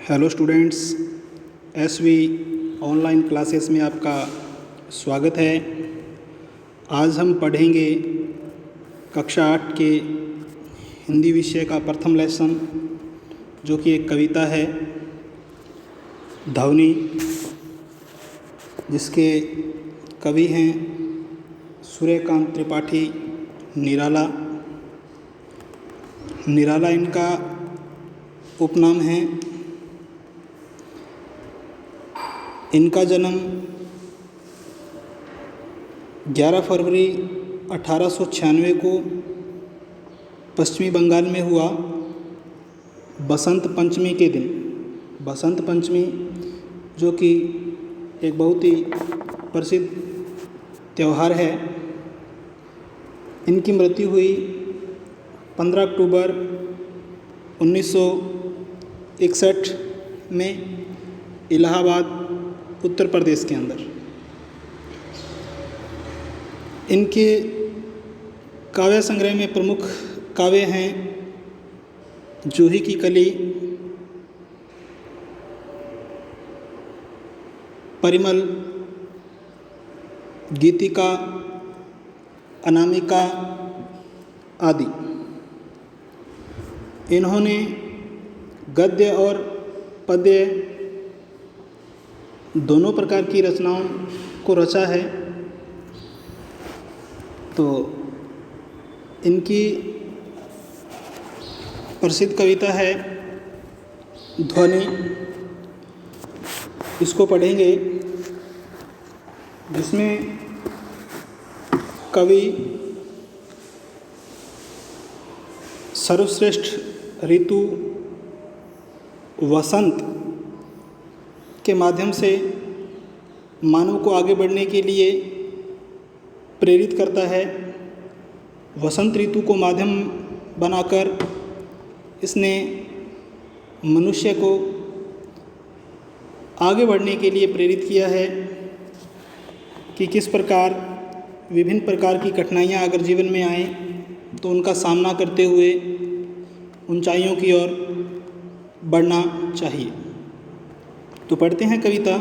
Hello students, SV online classes में आपका स्वागत है। आज हम पढ़ेंगे कक्षा 8 के हिंदी विषय का प्रथम लेसन, जो कि एक कविता है ध्वनि, जिसके कवि हैं सूर्यकांत त्रिपाठी निराला। निराला इनका उपनाम है। इनका जन्म 11 फरवरी 1896 को पश्चिमी बंगाल में हुआ, बसंत पंचमी के दिन। बसंत पंचमी जो कि एक बहुत ही प्रसिद्ध त्यौहार है। इनकी मृत्यु हुई 15 अक्टूबर 1961 में इलाहाबाद, उत्तर प्रदेश के अंदर। इनके काव्य संग्रह में प्रमुख काव्य हैं जूही की कली, परिमल, गीतिका, अनामिका आदि। इन्होंने गद्य और पद्य दोनों प्रकार की रचनाओं को रचा है। तो इनकी प्रसिद्ध कविता है ध्वनि। इसको पढ़ेंगे, जिसमें कवि सर्वश्रेष्ठ ऋतु वसंत के माध्यम से मानव को आगे बढ़ने के लिए प्रेरित करता है। वसंत ऋतु को माध्यम बनाकर इसने मनुष्य को आगे बढ़ने के लिए प्रेरित किया है कि किस प्रकार विभिन्न प्रकार की कठिनाइयाँ अगर जीवन में आएँ तो उनका सामना करते हुए ऊंचाइयों की ओर बढ़ना चाहिए। तो पढ़ते हैं कविता।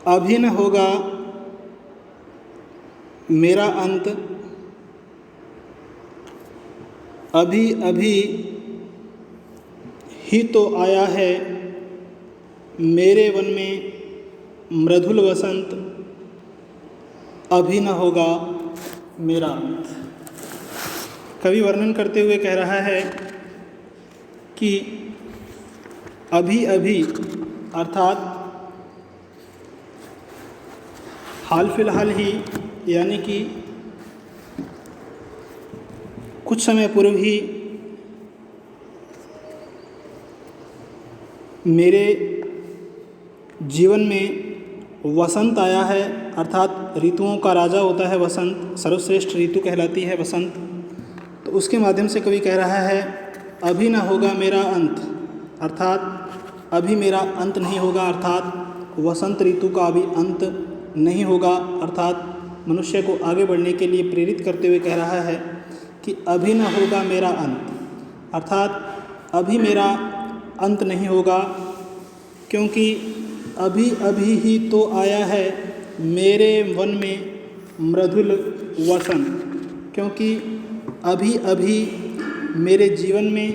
अभी न होगा मेरा अंत, अभी अभी ही तो आया है मेरे वन में मृदुल वसंत, अभी न होगा मेरा अंत। कवि वर्णन करते हुए कह रहा है कि अभी अभी अर्थात हाल फिलहाल ही, यानी कि कुछ समय पूर्व ही मेरे जीवन में वसंत आया है। अर्थात ऋतुओं का राजा होता है वसंत, सर्वश्रेष्ठ ऋतु कहलाती है वसंत। तो उसके माध्यम से कवि कह रहा है अभी न होगा मेरा अंत, अर्थात अभी मेरा अंत नहीं होगा, अर्थात वसंत ऋतु का अभी अंत नहीं होगा। अर्थात मनुष्य को आगे बढ़ने के लिए प्रेरित करते हुए कह रहा है कि अभी न होगा मेरा अंत, अर्थात अभी मेरा अंत नहीं होगा, क्योंकि अभी अभी ही तो आया है मेरे वन में मृदुल वसंत। क्योंकि अभी अभी मेरे जीवन में,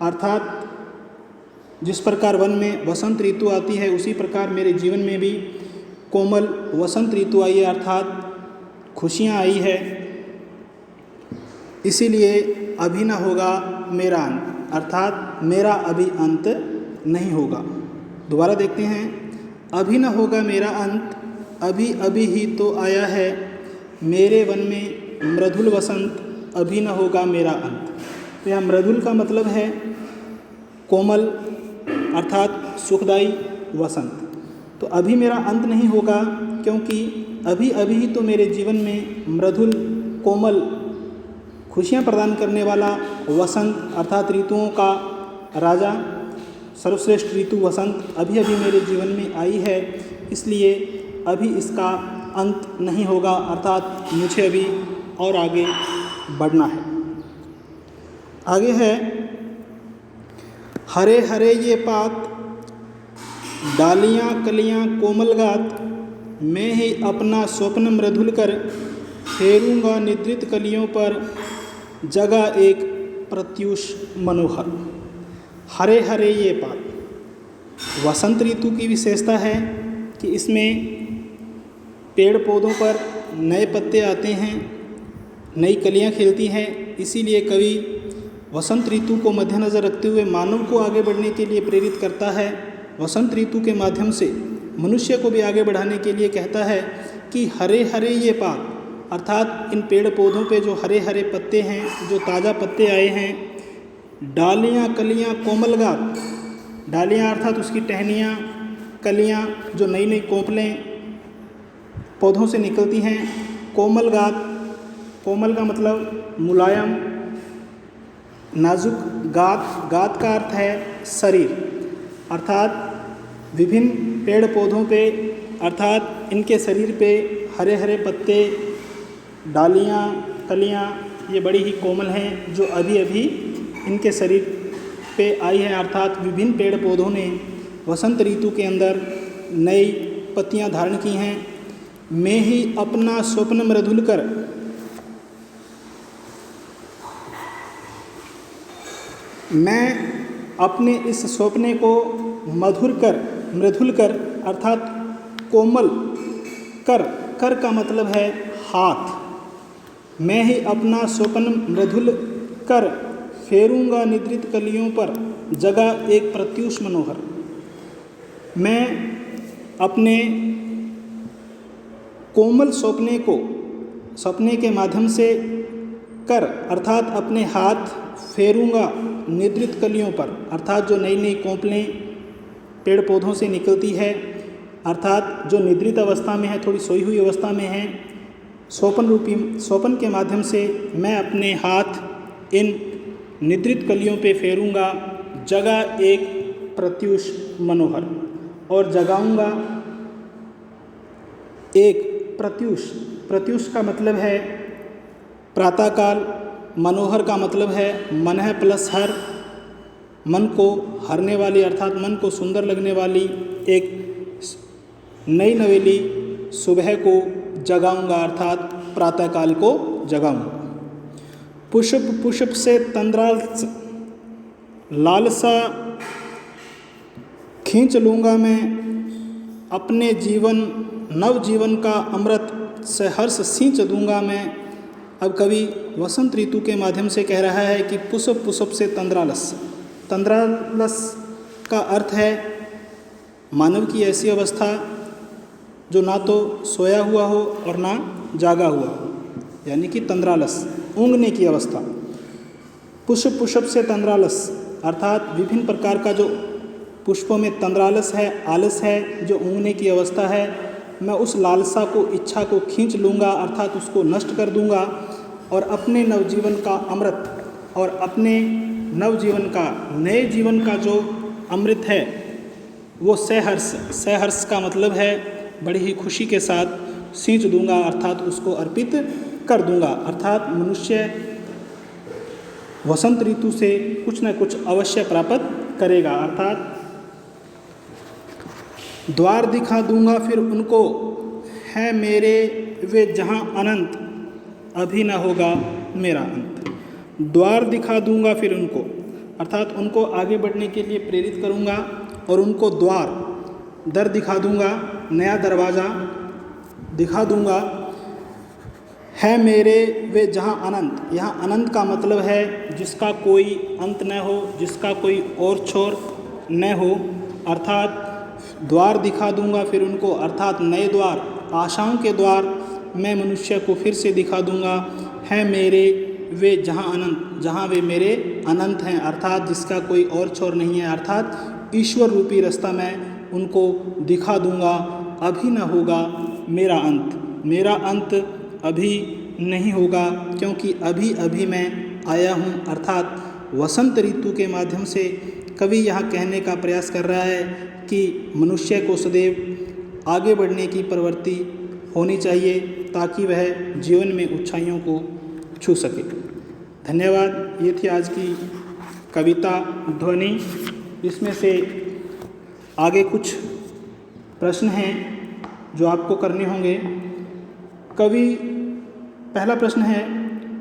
अर्थात जिस प्रकार वन में वसंत ऋतु आती है उसी प्रकार मेरे जीवन में भी कोमल वसंत ऋतु आई है, अर्थात खुशियाँ आई है। इसीलिए अभी न होगा मेरा अंत, अर्थात मेरा अभी अंत नहीं होगा। दोबारा देखते हैं। अभी न होगा मेरा अंत, अभी अभी ही तो आया है मेरे वन में मृदुल वसंत, अभी न होगा मेरा अंत। तो यहाँ मृदुल का मतलब है कोमल, अर्थात सुखदायी वसंत। तो अभी मेरा अंत नहीं होगा, क्योंकि अभी अभी ही तो मेरे जीवन में मृदुल, कोमल, खुशियाँ प्रदान करने वाला वसंत, अर्थात ऋतुओं का राजा, सर्वश्रेष्ठ ऋतु वसंत अभी अभी मेरे जीवन में आई है। इसलिए अभी इसका अंत नहीं होगा, अर्थात मुझे अभी और आगे बढ़ना है। आगे है हरे हरे ये पात, डालियाँ कलियाँ कोमल गात, मैं ही अपना स्वप्न मृदुल कर, फेरूंगा निद्रित कलियों पर, जगह एक प्रत्यूष मनोहर। हरे हरे ये पात, वसंत ऋतु की विशेषता है कि इसमें पेड़ पौधों पर नए पत्ते आते हैं, नई कलियां खिलती हैं। इसीलिए कवि वसंत ऋतु को मद्देनज़र रखते हुए मानव को आगे बढ़ने के लिए प्रेरित करता है। वसंत ऋतु के माध्यम से मनुष्य को भी आगे बढ़ाने के लिए कहता है कि हरे हरे ये पात, अर्थात इन पेड़ पौधों पे जो हरे हरे पत्ते हैं, जो ताज़ा पत्ते आए हैं, डालियाँ कलियाँ कोमल गात, डालियाँ अर्थात उसकी टहनियाँ, कलियाँ जो नई नई कोंपलें पौधों से निकलती हैं, कोमल गात, कोमल का मतलब मुलायम, नाजुक, गात, गात का अर्थ है शरीर, अर्थात विभिन्न पेड़ पौधों पे, अर्थात इनके शरीर पे हरे हरे पत्ते, डालियाँ, कलियाँ ये बड़ी ही कोमल हैं, जो अभी अभी इनके शरीर पे आई हैं। अर्थात विभिन्न पेड़ पौधों ने वसंत ऋतु के अंदर नई पत्तियाँ धारण की हैं। मैं ही अपना स्वप्न मृदुल कर, मैं अपने इस स्वप्ने को मधुर कर, मृदुल कर अर्थात कोमल कर, कर का मतलब है हाथ। मैं ही अपना स्वप्न मृदुल कर, फेरूंगा निद्रित कलियों पर, जगह एक प्रत्यूष मनोहर। मैं अपने कोमल सपने के माध्यम से कर, अर्थात अपने हाथ फेरूंगा निद्रित कलियों पर, अर्थात जो नई नई कोंपलें पेड़ पौधों से निकलती है, अर्थात जो निद्रित अवस्था में है, थोड़ी सोई हुई अवस्था में है, स्वप्न के माध्यम से मैं अपने हाथ इन निद्रित कलियों पे फेरूंगा, जगह एक प्रत्यूष मनोहर, और जगाऊंगा एक प्रत्यूष। प्रत्यूष का मतलब है प्रातःकाल, मनोहर का मतलब है मन है प्लस हर, मन को हरने वाली अर्थात मन को सुंदर लगने वाली एक नई नवेली सुबह को जगाऊंगा, अर्थात प्रातःकाल को जगाऊंगा। पुष्प पुष्प से तंद्राल लालसा खींच लूँगा मैं, अपने जीवन नव जीवन का अमृत से हर्ष सींच दूंगा मैं। अब कवि वसंत ऋतु के माध्यम से कह रहा है कि पुष्प पुष्प से तंद्रालस, तंद्रालस का अर्थ है मानव की ऐसी अवस्था जो ना तो सोया हुआ हो और ना जागा हुआ हो, यानी कि तंद्रालस, ऊँघने की अवस्था। पुष्प पुष्प से तंद्रालस अर्थात विभिन्न प्रकार का जो पुष्पों में तंद्रालस है, आलस है, जो ऊँघने की अवस्था है, मैं उस लालसा को, इच्छा को खींच लूँगा, अर्थात उसको नष्ट कर दूँगा, और अपने नवजीवन का अमृत और अपने नवजीवन का, नए जीवन का जो अमृत है वो सहर्ष, सहर्ष का मतलब है बड़ी ही खुशी के साथ सींच दूँगा, अर्थात उसको अर्पित कर दूँगा। अर्थात मनुष्य वसंत ऋतु से कुछ न कुछ अवश्य प्राप्त करेगा। अर्थात द्वार दिखा दूंगा फिर उनको, है मेरे वे जहाँ अनंत, अभी न होगा मेरा अंत। द्वार दिखा दूंगा फिर उनको, अर्थात उनको आगे बढ़ने के लिए प्रेरित करूंगा और उनको द्वार, दर दिखा दूंगा, नया दरवाज़ा दिखा दूंगा। है मेरे वे जहाँ अनंत, यहाँ अनंत का मतलब है जिसका कोई अंत न हो, जिसका कोई और छोर न हो। अर्थात द्वार दिखा दूंगा फिर उनको, अर्थात नए द्वार, आशाओं के द्वार मैं मनुष्य को फिर से दिखा दूंगा। है मेरे वे जहाँ अनंत, जहाँ वे मेरे अनंत हैं, अर्थात जिसका कोई और छोर नहीं है, अर्थात ईश्वर रूपी रास्ता मैं उनको दिखा दूंगा। अभी न होगा मेरा अंत, मेरा अंत अभी नहीं होगा, क्योंकि अभी अभी मैं आया हूँ। अर्थात वसंत ऋतु के माध्यम से कवि यहाँ कहने का प्रयास कर रहा है कि मनुष्य को सदैव आगे बढ़ने की प्रवृत्ति होनी चाहिए ताकि वह जीवन में ऊंचाइयों को छू सके। धन्यवाद। ये थी आज की कविता ध्वनि। इसमें से आगे कुछ प्रश्न हैं जो आपको करने होंगे। पहला प्रश्न है,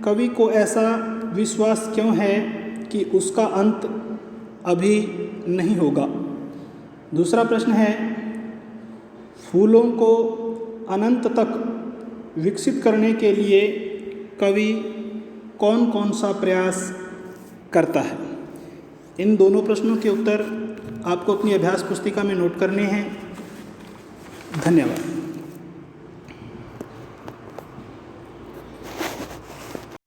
कवि को ऐसा विश्वास क्यों है कि उसका अंत अभी नहीं होगा। दूसरा प्रश्न है, फूलों को अनंत तक विकसित करने के लिए कवि कौन कौन सा प्रयास करता है। इन दोनों प्रश्नों के उत्तर आपको अपनी अभ्यास पुस्तिका में नोट करने हैं। धन्यवाद।